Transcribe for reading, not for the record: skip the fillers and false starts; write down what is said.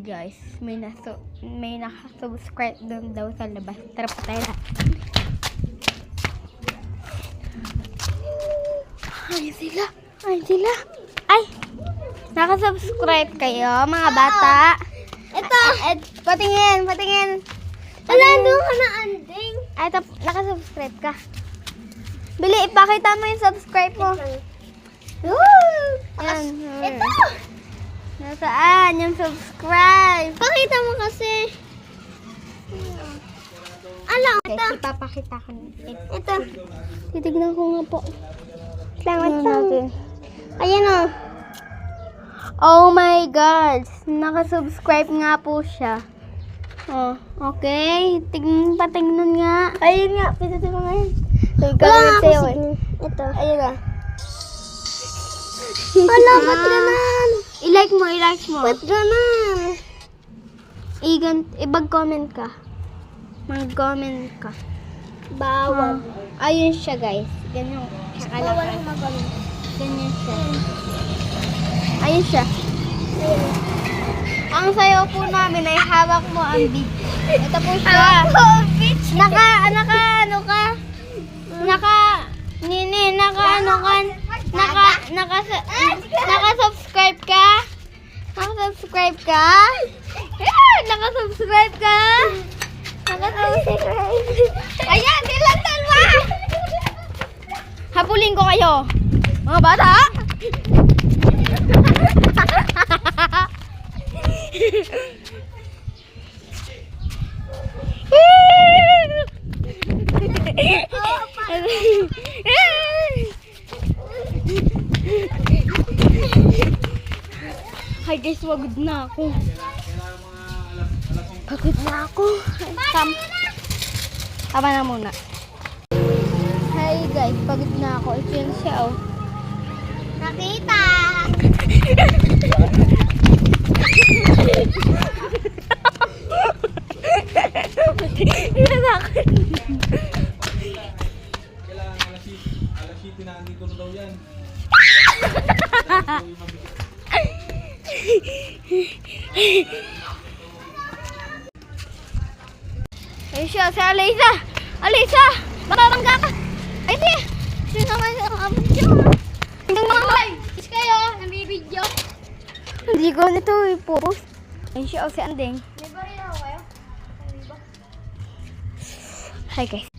guys, may nakasubscribe doon daw sa labas. Tara pa tayo lahat. Ayun sila. Ay! Nakasubscribe kayo, mga bata. Ito. Patingin. Wala doon ka na anding. Ay, ito, nakasubscribe ka. Bili, ipakita mo yung subscribe mo. Woo! Yan. Ito. Nasaan yung subscribe? Pakita mo kasi. Alam, ito. Guys, ipapakita ko. Ito. Titignan ko nga po. Tingnan natin. Ayan o. Oh my God! Nakasubscribe nga po siya. Oh, okay. Patingnan nga. Ayun nga, pinatay mo ngayon. Wala Comment nga sa'yo kasi. Ito. Ayun na. Wala, ba't ganun? I-like mo. Ba't ganun? Ibag-comment ka. Mag-comment ka. Bawal. Ayun siya, guys. Ganyan siya Bawal kalaki. ko magaling. Ganyan siya. Ayun siya. Ayun. Ang sayo po namin ay hawak mo ang beach. Ito po siya. Bitch. Nakasubscribe ka? Nakasubscribe ka? Nakasubscribe ka? Ayan, silang dalawa! Habulin ko kayo. Mga bata! Hi guys, wagod na ako. Pagod na ako. Tama na muna. Hi guys, pagod na ako. Ito yan siya oh. Nakita. Kailangan alas 7 na andito na daw yan. Ayun siya, si Alisa! Alisa! Makabangga ka! Ay, di! Sino naman sa video? Hanggang mga live! Is kayo, nabibidyo. Hindi ko nito i-post. Ayun siya, si Andeng. May baril ako kayo? Hi guys.